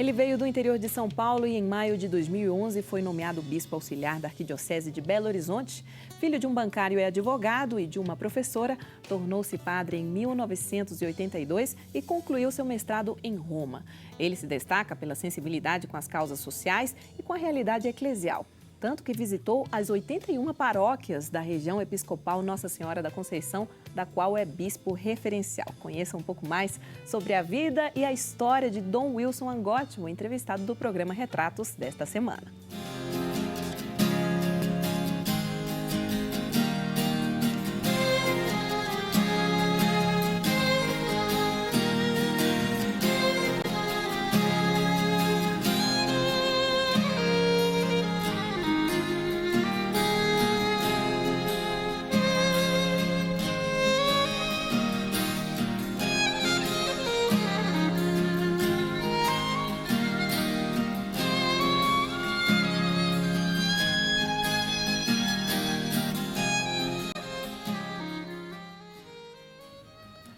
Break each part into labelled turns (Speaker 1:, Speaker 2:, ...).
Speaker 1: Ele veio do interior de São Paulo e em maio de 2011 foi nomeado bispo auxiliar da Arquidiocese de Belo Horizonte. Filho de um bancário e advogado e de uma professora, tornou-se padre em 1982 e concluiu seu mestrado em Roma. Ele se destaca pela sensibilidade com as causas sociais e com a realidade eclesial. Tanto que visitou as 81 paróquias da região episcopal Nossa Senhora da Conceição, da qual é bispo referencial. Conheça um pouco mais sobre a vida e a história de Dom Wilson Angotti, o entrevistado do programa Retratos desta semana.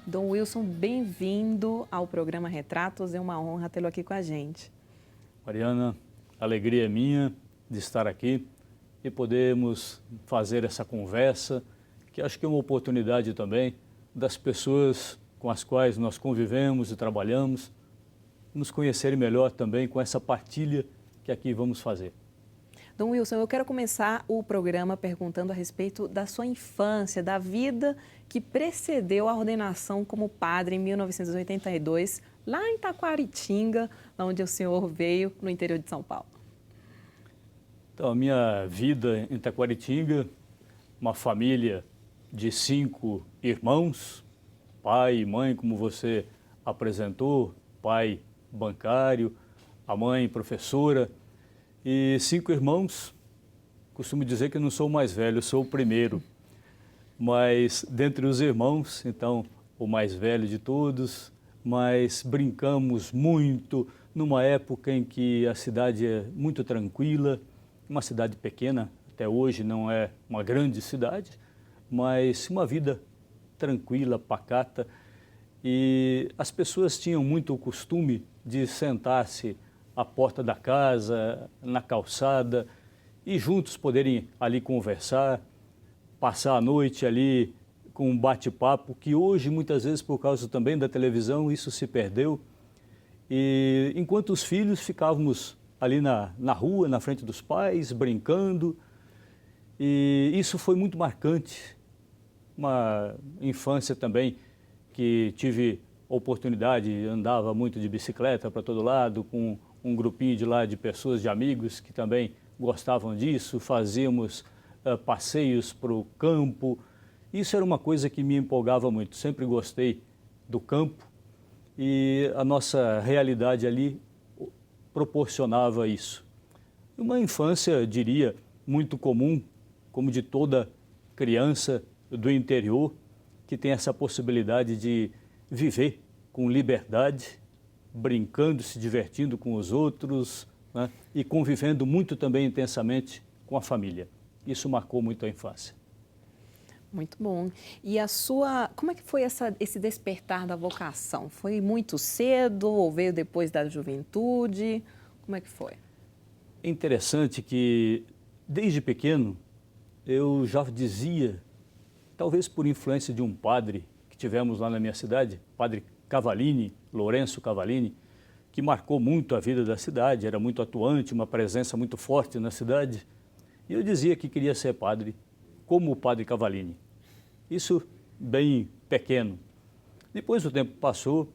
Speaker 1: Dom Wilson, bem-vindo ao programa Retratos, é uma honra tê-lo aqui com a gente.
Speaker 2: Mariana, a alegria é minha de estar aqui e podermos fazer essa conversa, que acho que é uma oportunidade também das pessoas com as quais nós convivemos e trabalhamos, nos conhecerem melhor também com essa partilha que aqui vamos fazer.
Speaker 1: Dom Wilson, eu quero começar o programa perguntando a respeito da sua infância, da vida que precedeu a ordenação como padre em 1982, lá em Taquaritinga, onde o senhor veio, no interior de São Paulo.
Speaker 2: Então, a minha vida em Taquaritinga, uma família de 5 irmãos, pai e mãe, como você apresentou, pai bancário, a mãe professora, e 5 irmãos. Costumo dizer que eu não sou o mais velho, eu sou o primeiro. Mas dentre os irmãos, então, o mais velho de todos, mas brincamos muito numa época em que a cidade é muito tranquila, uma cidade pequena, até hoje não é uma grande cidade, mas uma vida tranquila, pacata, e as pessoas tinham muito o costume de sentar-se à porta da casa, na calçada, e juntos poderem ali conversar, passar a noite ali com um bate-papo, que hoje, muitas vezes, por causa também da televisão, isso se perdeu. E enquanto os filhos ficávamos ali na rua, na frente dos pais, brincando, e isso foi muito marcante. Uma infância também que tive oportunidade, andava muito de bicicleta para todo lado, com um grupinho de pessoas, de amigos que também gostavam disso, fazíamos passeios para o campo. Isso era uma coisa que me empolgava muito, sempre gostei do campo e a nossa realidade ali proporcionava isso. Uma infância, diria, muito comum, como de toda criança do interior, que tem essa possibilidade de viver com liberdade, brincando, se divertindo com os outros, né? E convivendo muito também intensamente com a família. Isso marcou muito a infância.
Speaker 1: Muito bom. E como é que foi esse despertar da vocação? Foi muito cedo ou veio depois da juventude? Como é que foi?
Speaker 2: É interessante que, desde pequeno, eu já dizia, talvez por influência de um padre que tivemos lá na minha cidade, padre Cavallini, Lourenço Cavallini, que marcou muito a vida da cidade, era muito atuante, uma presença muito forte na cidade. E eu dizia que queria ser padre, como o padre Cavallini. Isso bem pequeno. Depois o tempo passou,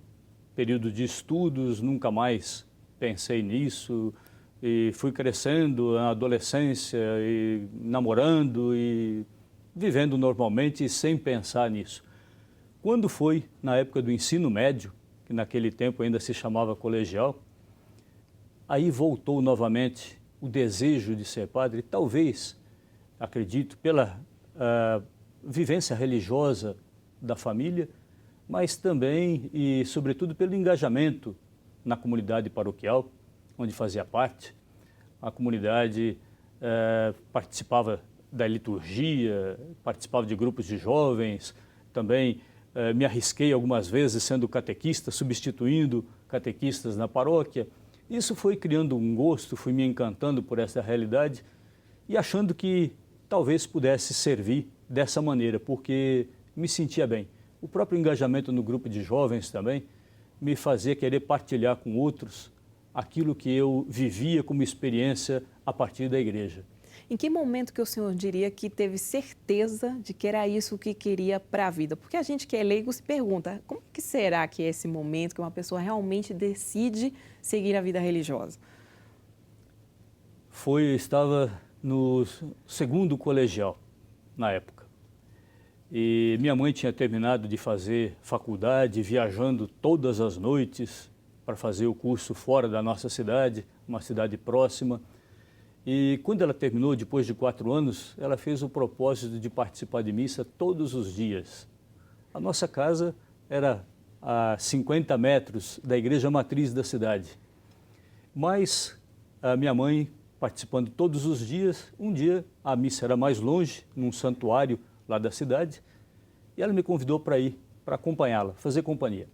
Speaker 2: período de estudos, nunca mais pensei nisso, e fui crescendo na adolescência, e namorando e vivendo normalmente sem pensar nisso. Quando foi na época do ensino médio, que naquele tempo ainda se chamava colegial, aí voltou novamente o desejo de ser padre, talvez, acredito, pela vivência religiosa da família, mas também e sobretudo pelo engajamento na comunidade paroquial, onde fazia parte. A comunidade participava da liturgia, participava de grupos de jovens, também me arrisquei algumas vezes sendo catequista, substituindo catequistas na paróquia, Isso foi criando um gosto, fui me encantando por essa realidade e achando que talvez pudesse servir dessa maneira, porque me sentia bem. O próprio engajamento no grupo de jovens também me fazia querer partilhar com outros aquilo que eu vivia como experiência a partir da igreja.
Speaker 1: Em que momento que o senhor diria que teve certeza de que era isso que queria para a vida? Porque a gente que é leigo se pergunta, como que será que é esse momento que uma pessoa realmente decide seguir a vida religiosa?
Speaker 2: Estava no segundo colegial, na época. E minha mãe tinha terminado de fazer faculdade, viajando todas as noites para fazer o curso fora da nossa cidade, uma cidade próxima. E quando ela terminou, depois de 4 anos, ela fez o propósito de participar de missa todos os dias. A nossa casa era a 50 metros da igreja matriz da cidade. Mas a minha mãe, participando todos os dias, um dia a missa era mais longe, num santuário lá da cidade, e ela me convidou para ir, para acompanhá-la, fazer companhia.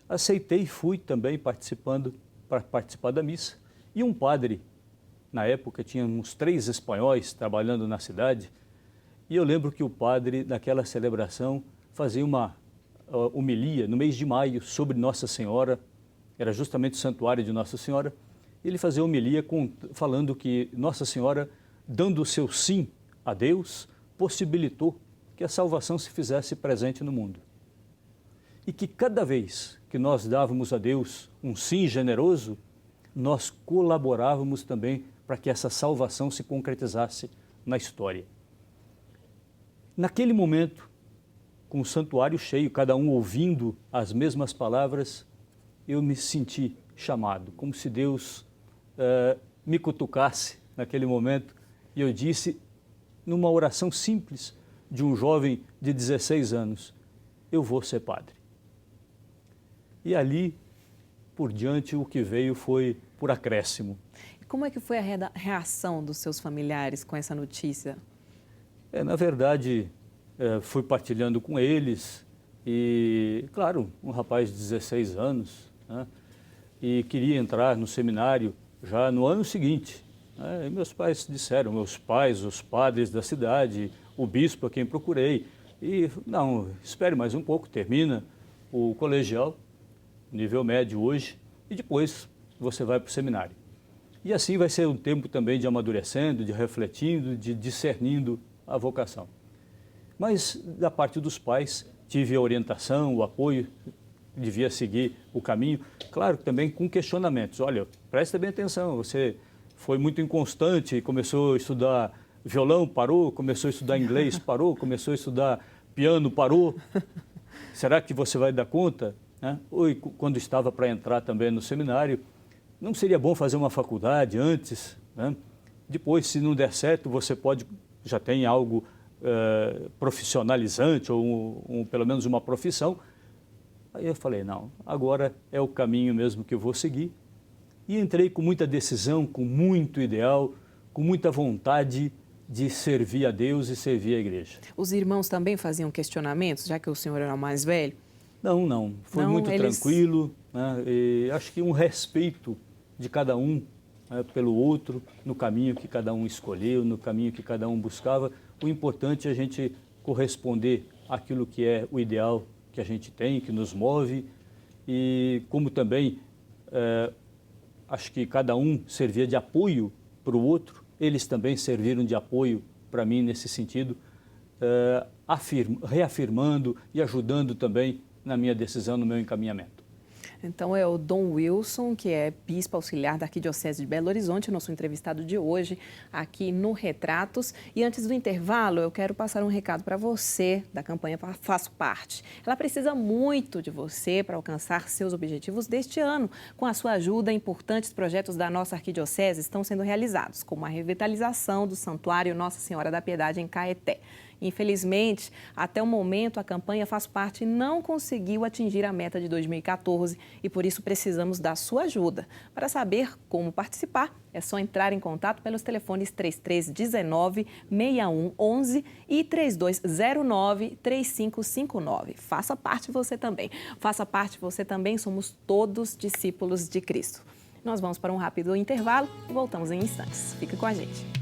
Speaker 2: Aceitei e fui também para participar da missa. E um padre, na época, tínhamos 3 espanhóis trabalhando na cidade, e eu lembro que o padre, naquela celebração, fazia uma homilia no mês de maio sobre Nossa Senhora, era justamente o santuário de Nossa Senhora. Ele fazia homilia falando que Nossa Senhora, dando o seu sim a Deus, possibilitou que a salvação se fizesse presente no mundo. E que cada vez que nós dávamos a Deus um sim generoso, nós colaborávamos também para que essa salvação se concretizasse na história. Naquele momento, com o santuário cheio, cada um ouvindo as mesmas palavras, eu me senti chamado, como se Deus me cutucasse naquele momento, e eu disse, numa oração simples de um jovem de 16 anos, eu vou ser padre. E ali, por diante, o que veio foi por acréscimo.
Speaker 1: E como é que foi a reação dos seus familiares com essa notícia?
Speaker 2: Na verdade, fui partilhando com eles e, claro, um rapaz de 16 anos, né, e queria entrar no seminário já no ano seguinte. E meus pais disseram, meus pais, os padres da cidade, o bispo a quem procurei, e não, espere mais um pouco, termina o colegial, nível médio hoje, e depois você vai para o seminário. E assim vai ser um tempo também de amadurecendo, de refletindo, de discernindo a vocação. Mas da parte dos pais tive a orientação, o apoio, devia seguir o caminho, claro, também com questionamentos. Olha, presta bem atenção, você foi muito inconstante, começou a estudar violão, parou, começou a estudar inglês, parou, começou a estudar piano, parou. Será que você vai dar conta? Ou quando estava para entrar também no seminário, não seria bom fazer uma faculdade antes? Depois, se não der certo, você já tem algo profissionalizante ou pelo menos uma profissão. Aí eu falei, não, agora é o caminho mesmo que eu vou seguir. E entrei com muita decisão, com muito ideal, com muita vontade de servir a Deus e servir a igreja.
Speaker 1: Os irmãos também faziam questionamentos, já que o senhor era o mais velho?
Speaker 2: Não. Foi muito tranquilo, né? E acho que um respeito de cada um, né, pelo outro, no caminho que cada um escolheu, no caminho que cada um buscava. O importante é a gente corresponder àquilo que é o ideal que a gente tem, que nos move, e como também acho que cada um servia de apoio para o outro, eles também serviram de apoio para mim nesse sentido, reafirmando e ajudando também na minha decisão, no meu encaminhamento.
Speaker 1: Então é o Dom Wilson, que é bispo auxiliar da Arquidiocese de Belo Horizonte, nosso entrevistado de hoje aqui no Retratos. E antes do intervalo, eu quero passar um recado para você da campanha Faço Parte. Ela precisa muito de você para alcançar seus objetivos deste ano. Com a sua ajuda, importantes projetos da nossa Arquidiocese estão sendo realizados, como a revitalização do Santuário Nossa Senhora da Piedade em Caeté. Infelizmente, até o momento, a campanha Faço Parte não conseguiu atingir a meta de 2014 e, por isso, precisamos da sua ajuda. Para saber como participar, é só entrar em contato pelos telefones 3319-6111 e 3209-3559. Faça parte você também. Faça parte você também, somos todos discípulos de Cristo. Nós vamos para um rápido intervalo e voltamos em instantes. Fica com a gente.